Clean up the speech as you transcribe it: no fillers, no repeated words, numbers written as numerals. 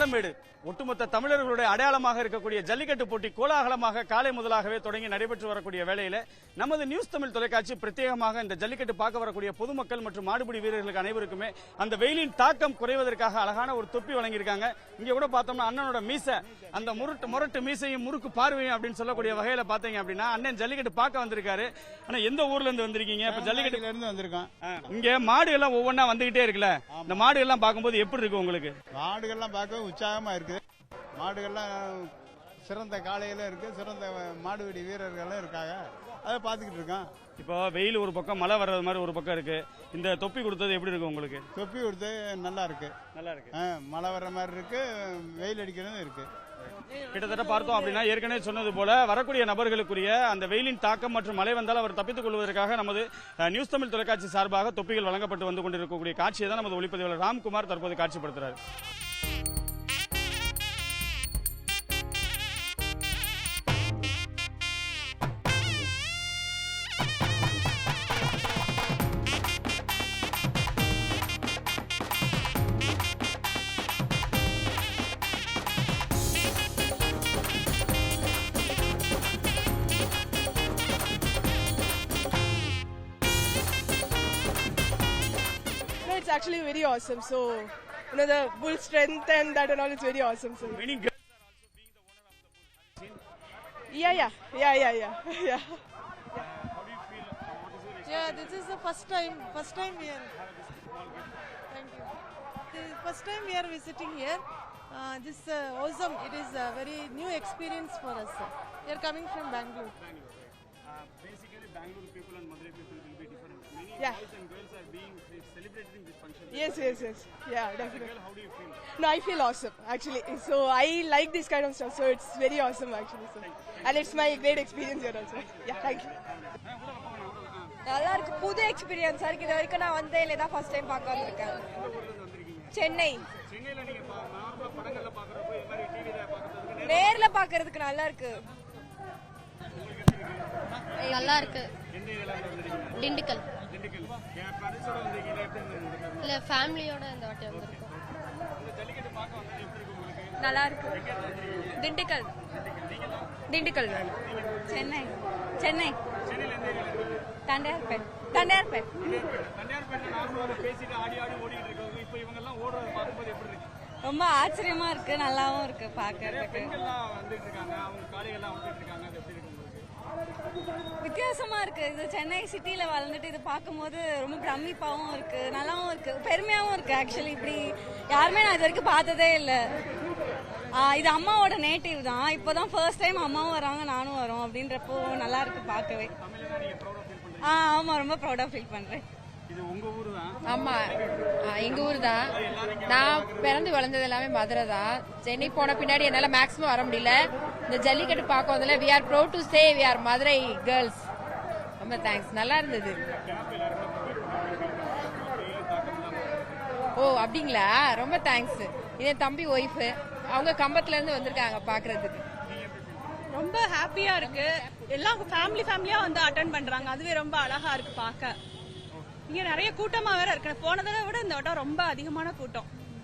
பாலமேடு ஒட்டுமொத்த தமிழர்களுடைய அடையாளமாக இருக்கக்கூடிய ஜல்லிக்கட்டு போட்டி கோலாகலமாக காலை முதலாகவே தொடங்கி நடைபெற்று வரக்கூடிய வேளையில நமது நியூஸ் தமிழ் தொலைக்காட்சி பிரத்யேகமாக இந்த ஜல்லிக்கட்டு பார்க்க வரக்கூடிய பொதுமக்கள் மற்றும் மாடுபிடி வீரர்களுக்கு அனைவருக்குமே அந்த வெயிலின் தாக்கம் குறைவதற்காக அழகான ஒரு தொப்பி வழங்கியிருக்காங்க. இங்க கூட பார்த்தோம்னா அண்ணனோட மீசை அந்த முரட்டு மீசையும் முறுக்கு பார்வையும் அப்படின்னு சொல்லக்கூடிய வகையில பாத்தீங்க அப்படின்னா அண்ணன் ஜல்லிக்கட்டு பார்க்க வந்திருக்காரு. ஆனா எந்த ஊர்ல இருந்து வந்திருக்கீங்க? இப்ப ஜல்லிக்கட்டுல இருந்து வந்திருக்கோம். இங்க மாடு எல்லாம் ஒவ்வொன்னா வந்துகிட்டே இருக்குல்ல, இந்த மாடு எல்லாம் பார்க்கும்போது எப்படி இருக்கு உங்களுக்கு? மாடுகள்லாம் பார்க்க உற்சாகமா இருக்கு. மாடுகள்லாம் சிறந்த காலையில இருக்கு, சிறந்த மாடுபிடி வீரர்களும் இருக்காங்க, அதை பார்த்துக்கிட்டு இருக்கோம். இப்போ வெயில் ஒரு பக்கம், மழை வர்றது மாதிரி ஒரு பக்கம் இருக்கு. இந்த தொப்பி கொடுத்தது எப்படி இருக்கு உங்களுக்கு? தொப்பி கொடுத்தது நல்லா இருக்கு. மழை வர்ற மாதிரி இருக்கு, வெயில் அடிக்கிறதும் இருக்கு. கிட்டத்தட்ட பார்த்தோம் அப்படின்னா ஏற்கனவே சொன்னது போல வரக்கூடிய நபர்களுக்குரிய அந்த வெயிலின் தாக்கம் மற்றும் மழை வந்தால் அவர் தப்பித்துக் கொள்வதற்காக நமது நியூஸ் தமிழ் தொலைக்காட்சி சார்பாக தொப்பிகள் வழங்கப்பட்டு வந்து கொண்டிருக்கக்கூடிய காட்சியை தான் நமது ஒளிப்பதிவாளர் ராம்குமார் தற்போது காட்சிப்படுத்துறாரு. It's actually very awesome. So, the bull strength and that and all is very awesome. So. Many girls are also being the owner of the bull. Yeah. How do you feel? Yeah, this is the first time we are. Thank you. The first time we are visiting here. This is awesome. It is a very new experience for us. We are coming from Bangalore. Basically, Bangalore people and Madurai people will be different. Many boys and girls are being celebrated in this function. Yes. Yeah, definitely. Girl, how do you feel? No, I feel awesome actually. So I like this kind of stuff. So it's very awesome actually. So, and it's my great experience here also. Yeah, thank you. நல்லா இருக்கு, புது எக்ஸ்பீரியன்ஸா இருக்கு. இது வரைக்கும் நான் வந்தே இல்லை, தான் ஃபர்ஸ்ட் டைம் பார்க்க வந்திருக்கேன். சென்னை. சென்னையில நீங்க நார்மலா படங்கள்ல பாக்குறப்போ இந்த மாதிரி டிவில பாக்குறதுக்கு நேர்ல பாக்குறதுக்கு நல்லா இருக்கு. நல்லா இருக்கு. திண்டுக்கல் இல்ல ஃபேமிலியோட இந்த வாட்டி வந்திருக்கோம். நல்லா இருக்கு. திண்டுக்கல் சென்னை தண்டையார்பேட் ரொம்ப ஆச்சரியமா இருக்கு, நல்லாவும் இருக்கு பாக்குறதுக்கு. வித்தியாசமா இருக்கு. இது சென்னை சிட்டில வளர்ந்துட்டு இது பார்க்கும்போது ரொம்ப பிரமிப்பாவும் இருக்கு, நல்லாவும் இருக்கு, பெருமையாவும் இருக்கு. ஆக்சுவலி இப்படி யாருமே நான் இது வரைக்கும் பார்த்ததே இல்லை. இது அம்மாவோட நேட்டிவ் தான். இப்போதான் ஃபர்ஸ்ட் டைம் அம்மாவும் வராங்க, நானும் வரோம் அப்படின்றப்போ நல்லா இருக்கு பார்க்கவே. ஆமா, ரொம்ப ப்ரௌடா ஃபீல் பண்றேன். ஆமா, எங்க ஊர் தான். நான் பிறந்து வளர்ந்தது எல்லாமே மதுரை தான். சென்னை போன பின்னாடி என்னால மேக்ஸிமம் வர முடியல. இந்த ஜல்லிக்கட்டு பார்க்க வந்ததுல we are proud to say we are Madurai girls. ரொம்ப தேங்க்ஸ், நல்லா இருந்தது. ஓ அப்படிங்களா, ரொம்ப தேங்க்ஸ். என் தம்பி ஒய்ஃப், அவங்க கம்பத்துல இருந்து வந்திருக்காங்க பாக்குறதுக்கு. ரொம்ப ஹாப்பியா இருக்கு. எல்லாம் ஃபேமிலியா வந்து அட்டெண்ட் பண்றாங்க, அதுவே ரொம்ப அழகா இருக்கு பார்க்க. இங்க நிறைய கூட்டமா வேற இருக்கு. போனதை விட இந்த வட்டம் ரொம்ப அதிகமான கூட்டம்.